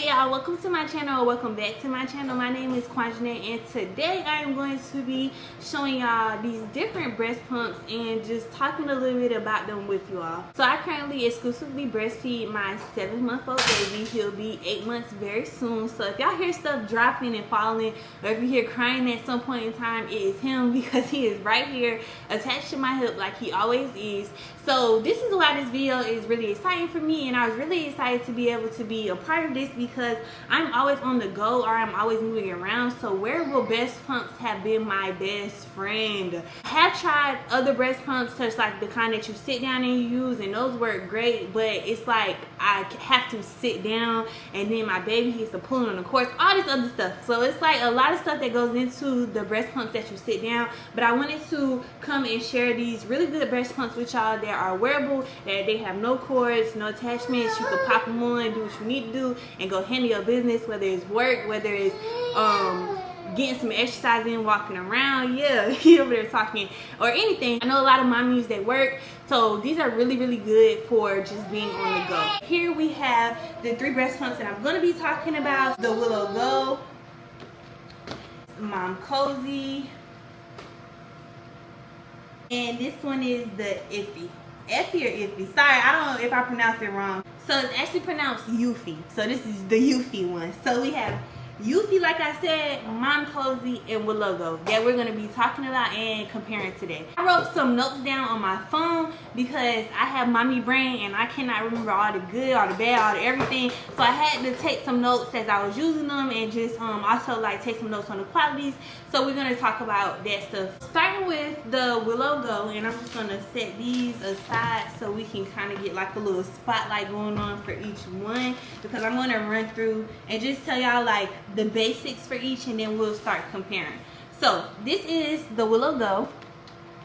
Hey y'all, welcome to my channel, welcome back to my channel. My name is Quanjenae and today I am going to be showing y'all these different breast pumps and just talking a little bit about them with you all. So I currently exclusively breastfeed my 7-month-old baby. He'll be 8 months very soon. So if y'all hear stuff dropping and falling, or if you hear crying at some point in time, it is him because he is right here attached to my hip like he always is. So this is why this video is really exciting for me, and I was really excited to be able to be a part of this because I'm always on the go or I'm always moving around. So wearable breast pumps have been my best friend. I have tried other breast pumps, such like the kind that you sit down and use, and those work great, but it's like I have to sit down and then my baby gets to pulling on the cords, all this other stuff. So it's like a lot of stuff that goes into the breast pumps that you sit down. But I wanted to come and share these really good breast pumps with y'all that are wearable, that they have no cords, no attachments. You can pop them on, do what you need to do, and go handle your business, whether it's work, whether it's getting some exercise in, walking around, yeah, he over there talking, or anything. I know a lot of mommies that work, so these are really good for just being on the go. Here we have the 3 breast pumps that I'm going to be talking about: the Willow Go, Momcozy, and this one is the Eufy. Eufy or Eufy? Sorry, I don't know if I pronounced it wrong. So it's actually pronounced Eufy. So this is the Eufy one. So we have Yuthie, like I said, Momcozy, and Willow Go that we're going to be talking about and comparing today. I wrote some notes down on my phone because I have mommy brain and I cannot remember all the good, all the bad, all the everything. So I had to take some notes as I was using them and just also like take some notes on the qualities. So we're going to talk about that stuff. Starting with the Willow Go, and I'm just going to set these aside so we can kind of get like a little spotlight going on for each one, because I'm going to run through and just tell y'all like the basics for each, and then we'll start comparing. So this is the Willow Go.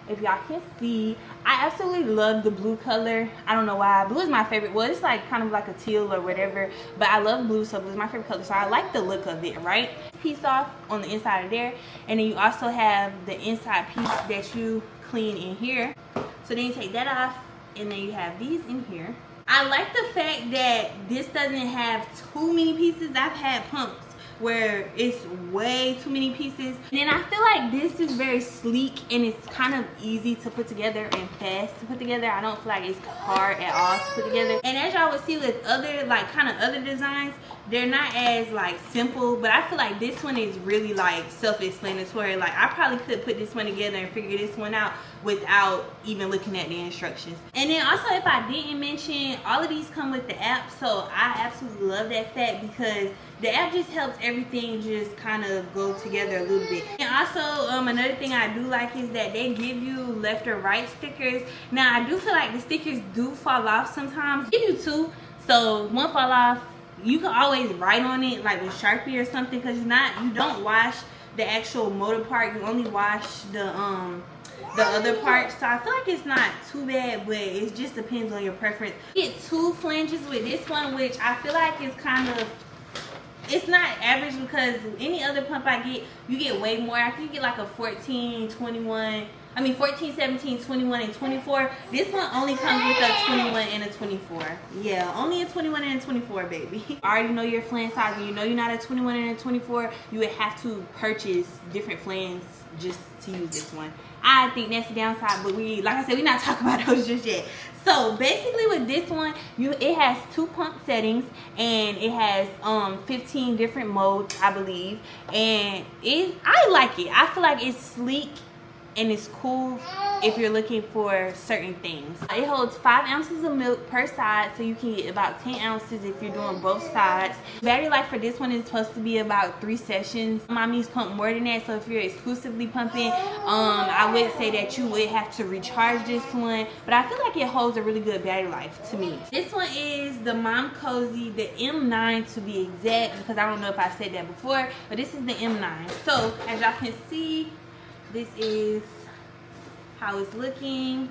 If y'all can see, I absolutely love the blue color. I don't know why. Blue is my favorite. Well, it's like kind of like a teal or whatever, but I love blue, so blue is my favorite color. So I like the look of it, right? Piece off on the inside of there, and then you also have the inside piece that you clean in here. So then you take that off, and then you have these in here. I like the fact that this doesn't have too many pieces. I've had pumps where it's way too many pieces, and then I feel like this is very sleek and it's kind of easy to put together and fast to put together. I don't feel like it's hard at all to put together. And as y'all would see with other like kind of other designs, they're not as like simple, but I feel like this one is really like self-explanatory. Like I probably could put this one together and figure this one out without even looking at the instructions. And then also, if I didn't mention, all of these come with the app, so I absolutely love that fact because the app just helps everything just kind of go together a little bit. And also another thing I do like is that they give you left or right stickers. Now I do feel like the stickers do fall off sometimes. They do too, so one fall off, you can always write on it like with Sharpie or something, because you don't wash the actual motor part, you only wash the other part. So I feel like it's not too bad, but it just depends on your preference. You get 2 flanges with this one, which I feel like is kind of, it's not average, because any other pump I get, you get way more. I think you get like a 14, 21, I mean 14, 17, 21, and 24. This one only comes with a 21 and a 24. Yeah, only a 21 and a 24, baby. You already know your flange size, and you know you're not a 21 and a 24. You would have to purchase different flanges just to use this one. I think that's the downside, but like I said, we're not talking about those just yet. So basically with this one, it has 2 pump settings, and it has 15 different modes, I believe. And I like it. I feel like it's sleek and it's cool if you're looking for certain things. It holds 5 ounces of milk per side, so you can get about 10 ounces if you're doing both sides. Battery life for this one is supposed to be about 3 sessions. Mommies pump more than that, so if you're exclusively pumping, I would say that you would have to recharge this one, but I feel like it holds a really good battery life to me. This one is the Momcozy, the M9 to be exact, because I don't know if I said that before, but this is the M9. So as y'all can see, this is how it's looking.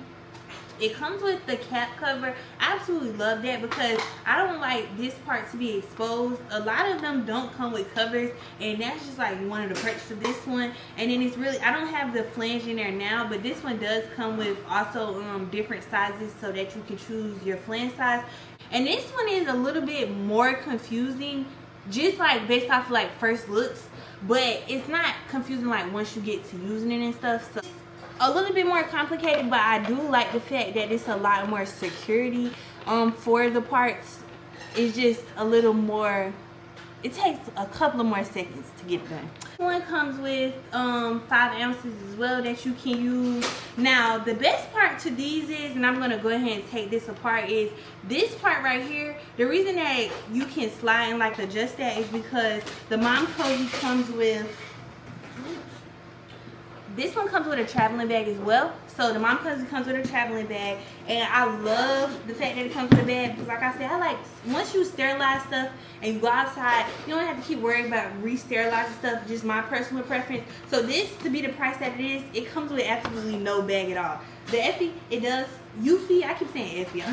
It comes with the cap cover. I absolutely love that because I don't like this part to be exposed. A lot of them don't come with covers, and that's just like one of the perks of this one. And then it's really, I don't have the flange in there now, but this one does come with also different sizes so that you can choose your flange size. And this one is a little bit more confusing just like based off of like first looks, but it's not confusing like once you get to using it and stuff. So a little bit more complicated, but I do like the fact that it's a lot more security for the parts. It's just a little more, it takes a couple of more seconds to get done. One comes with 5 ounces as well that you can use. Now the best part to these is, and I'm gonna go ahead and take this apart, is this part right here. The reason that you can slide and like adjust that is because the Momcozy comes with, this one comes with a traveling bag as well. So the Momcozy comes with a traveling bag, and I love the fact that it comes with a bag because, like I said, I like once you sterilize stuff and you go outside, you don't have to keep worrying about re-sterilizing stuff. Just my personal preference. So this, to be the price that it is, it comes with absolutely no bag at all. The Eufy, it does. Eufy, I keep saying Eufy.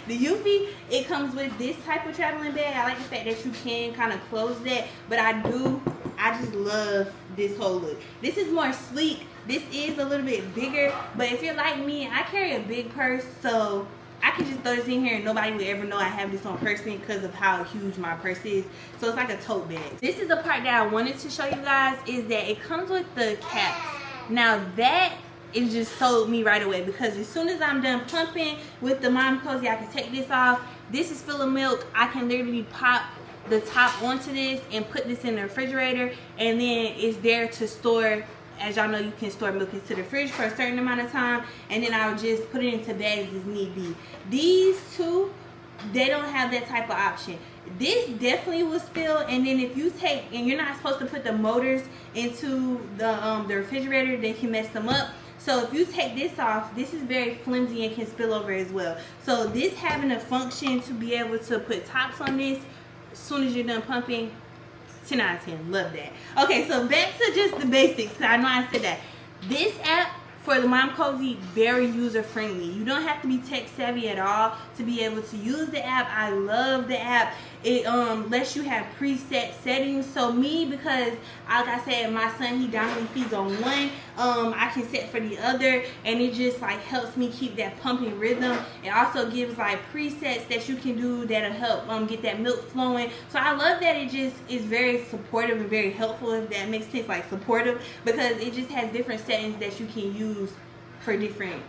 The Eufy, it comes with this type of traveling bag. I like the fact that you can kind of close that, but I just love this whole look. This is more sleek. This is a little bit bigger, but if you're like me, I carry a big purse, so I can just throw this in here and nobody would ever know I have this on person because of how huge my purse is. So it's like a tote bag. This is the part that I wanted to show you guys, is that it comes with the caps. Now that, it just sold me right away, because as soon as I'm done pumping with the Momcozy, I can take this off. This is full of milk. I can literally pop the top onto this and put this in the refrigerator, and then it's there to store. As y'all know, you can store milk into the fridge for a certain amount of time, and then I'll just put it into bags as need be. These two, they don't have that type of option. This definitely will spill, and then if you take, and you're not supposed to put the motors into the refrigerator, they can mess them up. So if you take this off, this is very flimsy and can spill over as well. So this having a function to be able to put tops on this as soon as you're done pumping, 10 out of 10, love that. Okay, so back to just the basics, because I know I said that. This app for the Momcozy, very user friendly. You don't have to be tech savvy at all to be able to use the app. I love the app. It lets you have preset settings. So me, because like I said, my son, he dominantly feeds on one, I can set for the other, and it just like helps me keep that pumping rhythm. It also gives like presets that you can do that'll help get that milk flowing. So I love that it just is very supportive and very helpful, if that makes sense, like supportive, because it just has different settings that you can use for different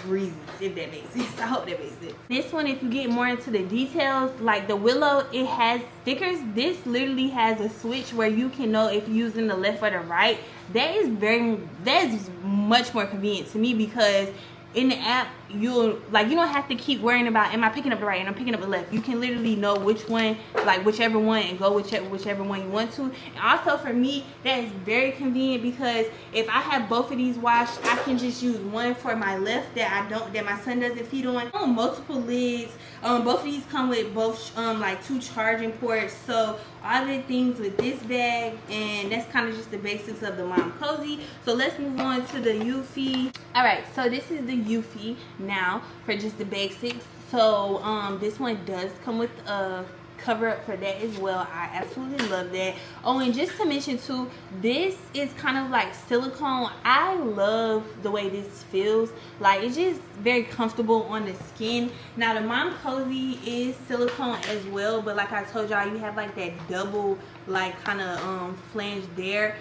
reasons, if that makes sense. I hope that makes sense. This one, if you get more into the details, like the Willow, it has stickers. This literally has a switch where you can know if you're using the left or the right. That is much more convenient to me, because in the app, you don't have to keep worrying about, am I picking up the right and I'm picking up the left. You can literally know which one, like whichever one, and go whichever one you want to. And also for me, that is very convenient, because if I have both of these washed, I can just use one for my left that my son doesn't feed on. Multiple lids. Both of these come with both like 2 charging ports. So all the things with this bag, and that's kind of just the basics of the Momcozy. So let's move on to the Eufy. All right, so this is the Eufy now for just the basics. So this one does come with a cover up for that as well. I absolutely love that. Oh, and just to mention too, this is kind of like silicone. I love the way this feels. Like, it's just very comfortable on the skin. Now the Momcozy is silicone as well, but like I told y'all, you have like that double like kind of flange there.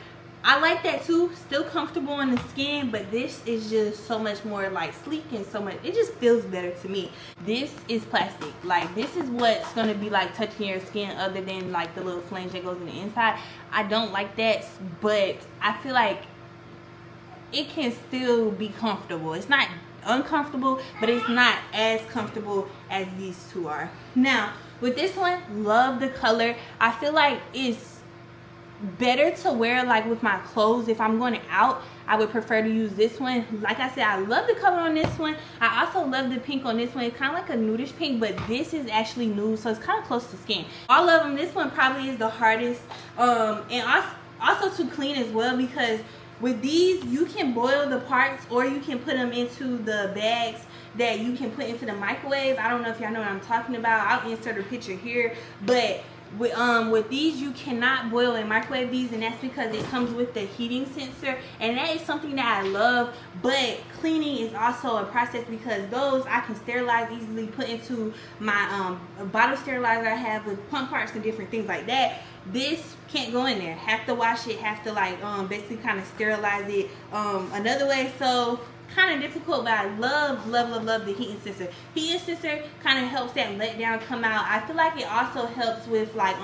I like that too, still comfortable on the skin, but this is just so much more like sleek, and so much, it just feels better to me. This is plastic. Like, this is what's gonna be like touching your skin, other than like the little flange that goes in the inside. I don't like that, but I feel like it can still be comfortable. It's not uncomfortable, but it's not as comfortable as these two are. Now with this one, love the color. I feel like it's better to wear like with my clothes. If I'm going out, I would prefer to use this one. Like I said, I love the color on this one. I also love the pink on this one. It's kind of like a nudish pink, but this is actually nude, so it's kind of close to skin. All of them, this one probably is the hardest, and also to clean as well, because with these you can boil the parts, or you can put them into the bags that you can put into the microwave. I don't know if y'all know what I'm talking about. I'll insert a picture here, but With these, you cannot boil and microwave these, and that's because it comes with the heating sensor, and that is something that I love. But cleaning is also a process, because those I can sterilize easily, put into my bottle sterilizer I have with pump parts and different things like that. This can't go in there. Have to wash it, have to like basically kind of sterilize it another way. So kind of difficult, but I love the heating sensor. Heating sensor kind of helps that letdown come out. I feel like it also helps with like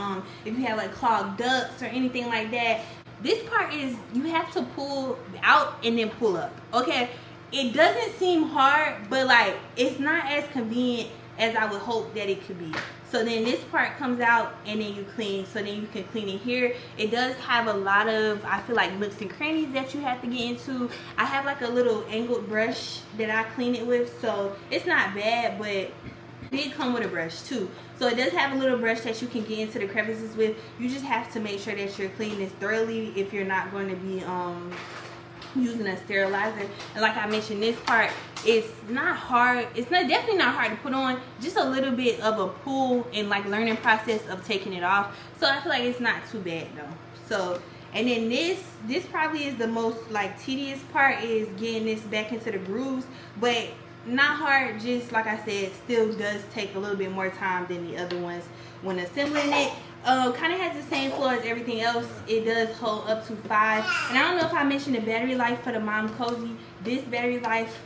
if you have like clogged ducts or anything like that. This part is, you have to pull out and then pull up. Okay, it doesn't seem hard, but like it's not as convenient as I would hope that it could be. So then this part comes out and then you clean, so then you can clean it here. It does have a lot of, I feel like, nooks and crannies that you have to get into. I have like a little angled brush that I clean it with, so it's not bad, but it did come with a brush too. So it does have a little brush that you can get into the crevices with. You just have to make sure that you're cleaning this thoroughly if you're not going to be using a sterilizer. And like I mentioned, this part is not hard. It's not, definitely not hard to put on. Just a little bit of a pull and like learning process of taking it off. So I feel like it's not too bad though. So, and then this probably is the most like tedious part, is getting this back into the grooves, but not hard. Just like I said, still does take a little bit more time than the other ones when assembling it. Kind of has the same flow as everything else. It does hold up to 5. And I don't know if I mentioned the battery life for the Momcozy. This battery life,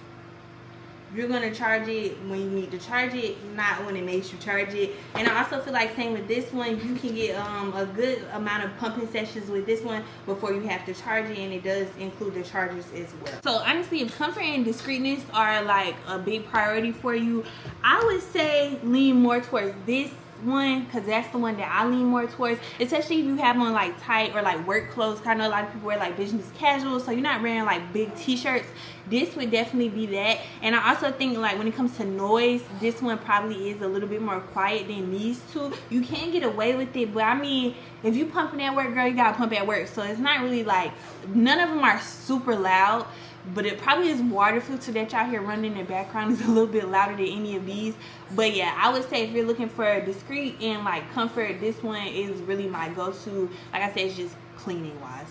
you're going to charge it when you need to charge it, not when it makes you charge it. And I also feel like same with this one, you can get a good amount of pumping sessions with this one before you have to charge it, and it does include the chargers as well. So honestly, if comfort and discreetness are like a big priority for you, I would say lean more towards this one, because that's the one that I lean more towards, especially if you have on like tight or like work clothes. I know a lot of people wear like business casual, so you're not wearing like big t-shirts. This would definitely be that. And I also think like when it comes to noise, this one probably is a little bit more quiet than these two. You can get away with it, but I mean, if you pumping at work, girl, you gotta pump at work. So it's not really like, none of them are super loud, but it probably is water filter that y'all hear running in the background is a little bit louder than any of these. But yeah, I would say if you're looking for discreet and like comfort, this one is really my go-to. Like I said, it's just cleaning wise.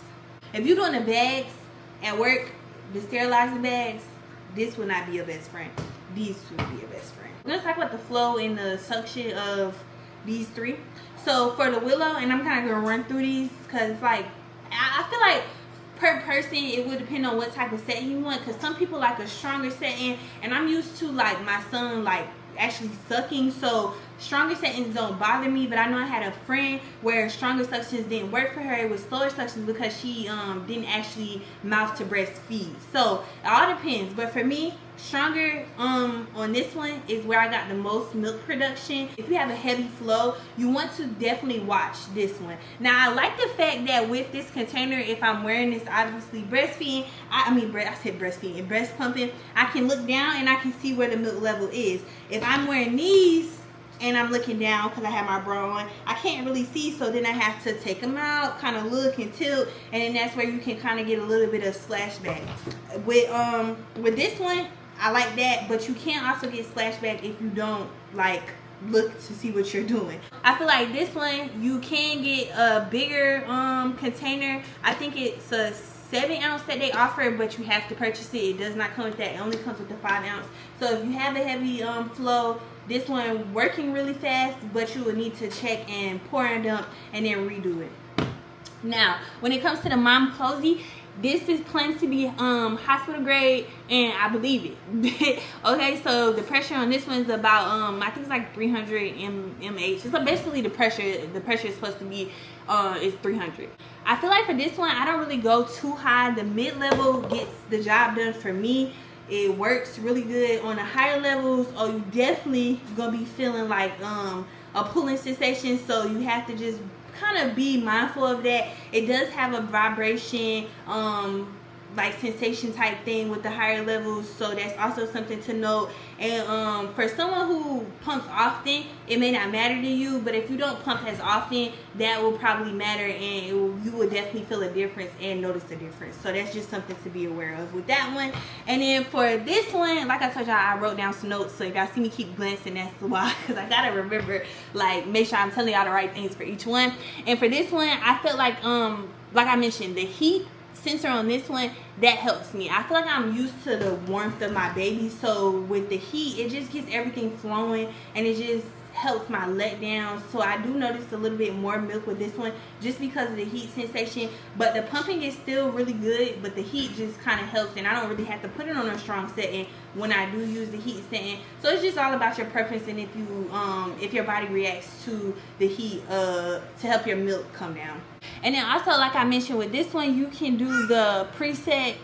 If you're doing the bags at work, the sterilizer bags, this would not be your best friend. These two would be your best friend. Let's talk about the flow and the suction of these three. So for the Willow, and I'm kind of gonna run through these because it's like, I feel like per person it would depend on what type of setting you want, because some people like a stronger setting, and I'm used to like my son like actually sucking, so stronger settings don't bother me. But I know I had a friend where stronger suctions didn't work for her. It was slower suctions because she didn't actually mouth to breastfeed. So it all depends, but for me, stronger on this one is where I got the most milk production. If you have a heavy flow, you want to definitely watch this one. Now I like the fact that with this container, if I'm wearing this obviously breastfeeding, I said breastfeeding, breast pumping, I can look down and I can see where the milk level is. If I'm wearing these and I'm looking down because I have my bra on, I can't really see, so then I have to take them out, kind of look and tilt, and then that's where you can kind of get a little bit of splashback. With this one, I like that, but you can also get splashback if you don't like look to see what you're doing. I feel like this one you can get a bigger container. I think it's a 7-ounce that they offer, but you have to purchase it. It does not come with that. It only comes with the 5-ounce. So if you have a heavy flow, this one working really fast, but you will need to check and pour and dump and then redo it. Now, when it comes to the Momcozy, this is planned to be hospital grade, and I believe it. Okay, so the pressure on this one is about I think it's like 300 mH. So basically the pressure is supposed to be is 300. I feel like for this one, I don't really go too high. The mid-level gets the job done for me. It works really good. On the higher levels, oh, you definitely gonna be feeling like a pulling sensation, so you have to just kind of be mindful of that. It does have a vibration like sensation type thing with the higher levels, so that's also something to note. And for someone who pumps often, it may not matter to you, but if you don't pump as often, that will probably matter, and you will definitely feel a difference and notice a difference. So that's just something to be aware of with that one. And then for this one, like I told y'all, I wrote down some notes, so if y'all see me keep glancing, that's why, because I gotta remember, like, make sure I'm telling y'all the right things for each one. And for this one, I felt like I mentioned, the heat sensor on this one, that helps me. I feel like I'm used to the warmth of my baby, so with the heat, it just gets everything flowing, and it just helps my letdown. So I do notice a little bit more milk with this one just because of the heat sensation, but the pumping is still really good, but the heat just kind of helps, and I don't really have to put it on a strong setting when I do use the heat setting. So it's just all about your preference, and if your body reacts to the heat to help your milk come down. And then also, like I mentioned, with this one, you can do the preset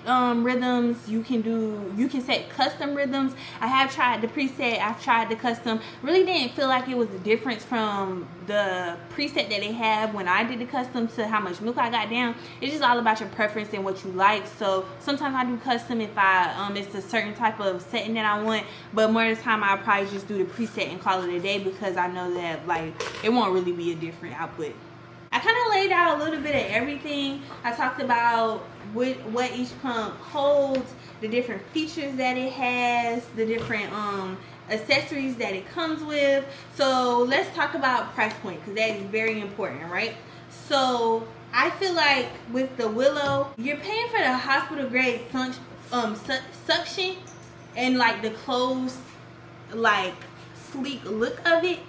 rhythms. You can set custom rhythms. I have tried the preset, I've tried the custom. Really didn't feel like it was a difference from the preset that they have when I did the custom to how much milk I got down. It's just all about your preference and what you like. So sometimes I do custom if it's a certain type of setting that I want, but more of the time I'll probably just do the preset and call it a day, because I know that, like, it won't really be a different output. I kind of laid out a little bit of everything. I talked about what each pump holds, the different features that it has, the different accessories that it comes with. So let's talk about price point, because that is very important, right? So I feel like with the Willow, you're paying for the hospital grade suction and like the closed, like, sleek look of it.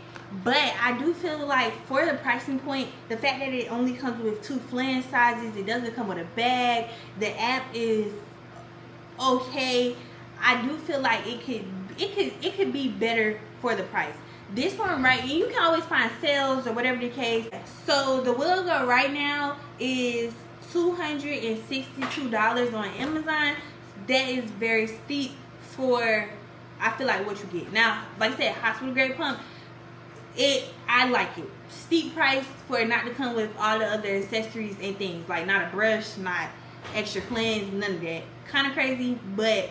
But I do feel like for the pricing point, the fact that it only comes with 2 flange sizes, it doesn't come with a bag, the app is okay, I do feel like it could be better for the price. This one, right, and you can always find sales or whatever the case. So the Willow Go right now is $262 on Amazon. That is very steep for, I feel like, what you get. Now, like I said, hospital grade pump, I like it. Steep price for it not to come with all the other accessories and things, like not a brush, not extra flange, none of that. Kind of crazy, but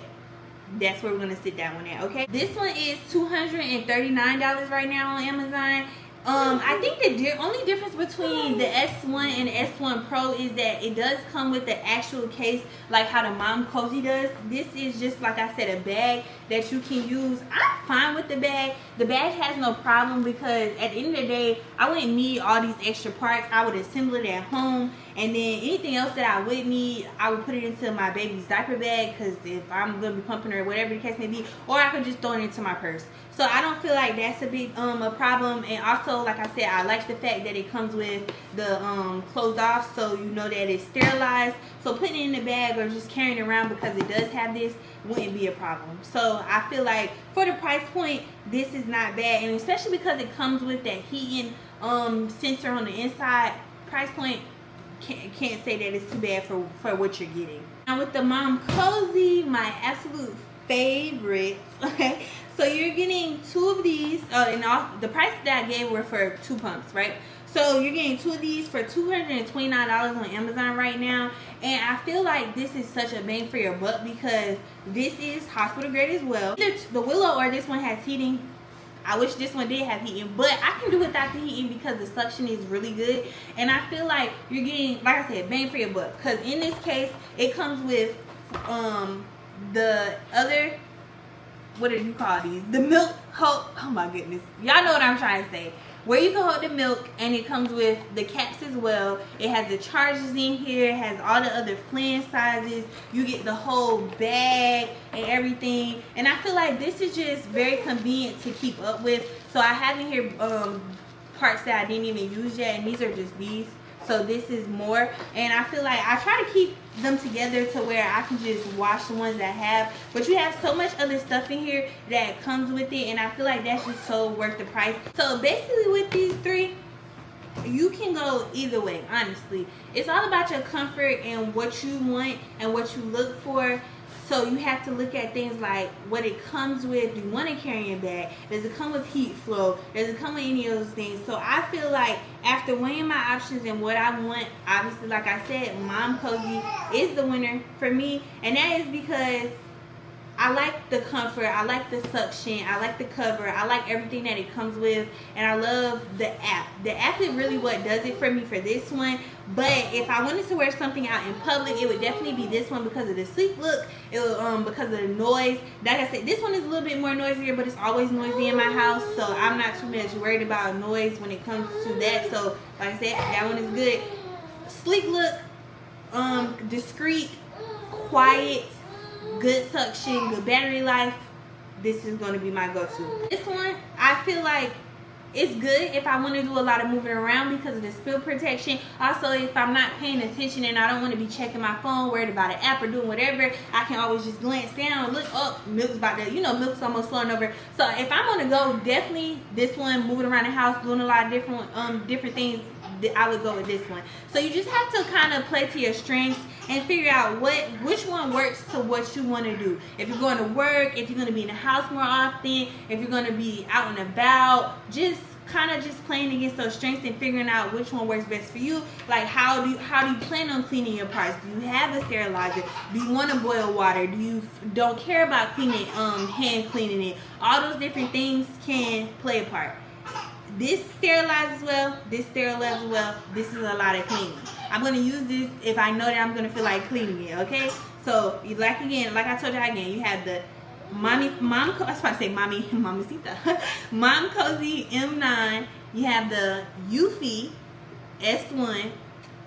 that's where we're gonna sit that one at. Okay, this one is $239 right now on Amazon. I think the only difference between the S1 and the S1 Pro is that it does come with the actual case, like how the Momcozy does. This is just, like I said, a bag that you can use. I'm fine with the bag. The bag has no problem, because at the end of the day, I wouldn't need all these extra parts. I would assemble it at home, and then anything else that I would need, I would put it into my baby's diaper bag, because if I'm gonna be pumping her, whatever the case may be, or I could just throw it into my purse. So I don't feel like that's a big a problem. And also, like I said, I like the fact that it comes with the closed off, so you know that it's sterilized. So putting it in the bag or just carrying it around, because it does have this, wouldn't be a problem. So I feel like for the price point, this is not bad, and especially because it comes with that heating sensor on the inside. Price point, can't say that it's too bad for what you're getting. Now with the Momcozy, my absolute favorite. Okay, so you're getting 2 of these, and all the price that I gave were for 2 pumps, right? So you're getting 2 of these for $229 on Amazon right now, and I feel like this is such a bang for your buck, because this is hospital grade as well. Either the Willow or this one has heating. I wish this one did have heating, but I can do without the heating because the suction is really good. And I feel like you're getting, like I said, bang for your buck, because in this case, it comes with the other, what do you call these? The milk hold. Oh my goodness, y'all know what I'm trying to say. Where you can hold the milk, and it comes with the caps as well. It has the chargers in here. It has all the other flange sizes. You get the whole bag and everything. And I feel like this is just very convenient to keep up with. So I have in here parts that I didn't even use yet, and these are just these. So this is more, and I feel like I try to keep them together to where I can just wash the ones that I have, but you have so much other stuff in here that comes with it, and I feel like that's just so worth the price. So basically with these 3, you can go either way, honestly. It's all about your comfort and what you want and what you look for. So you have to look at things like what it comes with. Do you want to carry a bag? Does it come with heat flow? Does it come with any of those things? So I feel like after weighing my options and what I want, obviously, like I said, Momcozy is the winner for me. And that is because I like the comfort, I like the suction, I like the cover, I like everything that it comes with, and I love the app. The app is really what does it for me for this one. But if I wanted to wear something out in public, it would definitely be this one because of the sleek look, because of the noise. Like I said, this one is a little bit more noisier, but it's always noisy in my house, so I'm not too much worried about noise when it comes to that. So like I said, that one is good. Sleek look, discreet, quiet, good suction, good battery life. This is going to be my go-to. This one, I feel like it's good if I want to do a lot of moving around because of the spill protection. Also, if I'm not paying attention and I don't want to be checking my phone, worried about an app or doing whatever, I can always just glance down, look up, milk's about to, milk's almost flowing over. So if I'm on the go, definitely this one, moving around the house, doing a lot of different things, I would go with this one. So you just have to kind of play to your strengths and figure out which one works to what you want to do. If you're going to work, if you're going to be in the house more often, if you're going to be out and about, just kind of just playing against those strengths and figuring out which one works best for you. Like how do you plan on cleaning your parts? Do you have a sterilizer? Do you want to boil water? Do you don't care about cleaning, hand cleaning it? All those different things can play a part. This sterilizes well, this sterilizes well. This is a lot of cleaning. I'm going to use this if I know that I'm going to feel like cleaning it, okay? So, like I told y'all again, you have the Momcozy M9. You have the Eufy S1,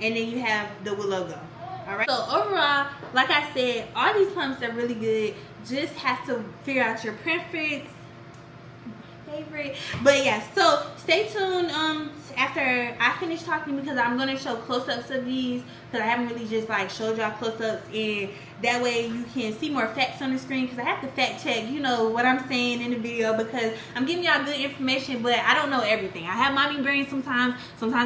and then you have the Willow Go. Alright, so overall, like I said, all these pumps are really good. Just have to figure out your preference. Favorite. But yeah, so stay tuned after I finish talking, because I'm going to show close-ups of these, because I haven't really just like showed y'all close-ups, and that way you can see more facts on the screen, because I have to fact check what I'm saying in the video, because I'm giving y'all good information, but I don't know everything. I have mommy brain sometimes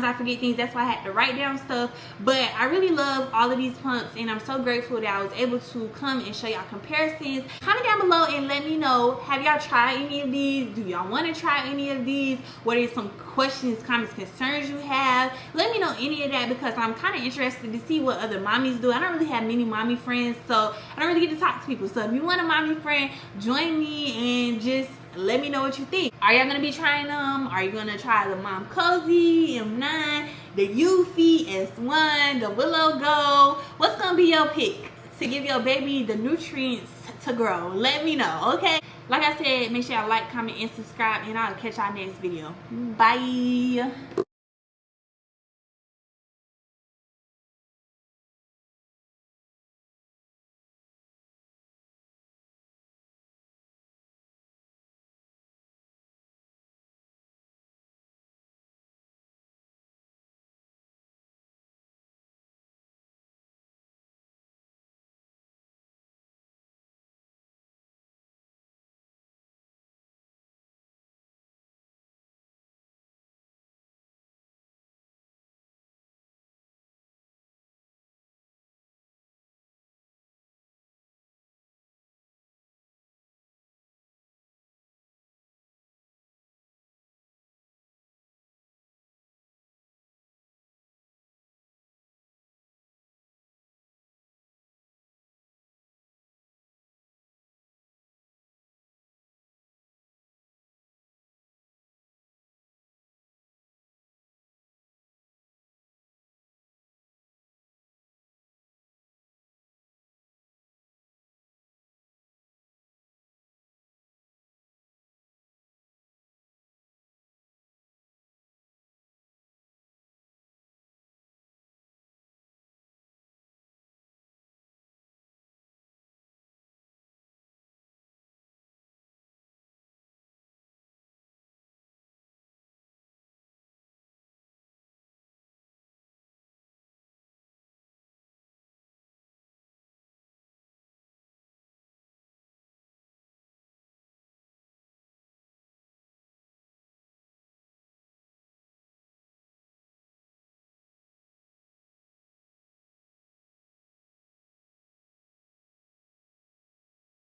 I forget things. That's why I had to write down stuff. But I really love all of these pumps, and I'm so grateful that I was able to come and show y'all comparisons. Comment down below and let me know, have y'all tried any of these? Do y'all want to try any of these? What are some questions, comments, concerns you have? Let me know any of that, because I'm kind of interested to see what other mommies do. I don't really have many mommy friends, so I don't really get to talk to people. So if you want a mommy friend, join me and just let me know what you think. Are y'all gonna be trying them? Are you gonna try the Momcozy M9, the Yuthie S1, the Willow Go? What's gonna be your pick to give your baby the nutrients to grow? Let me know, okay? Like I said, make sure y'all like, comment, and subscribe, and I'll catch y'all next video. Bye.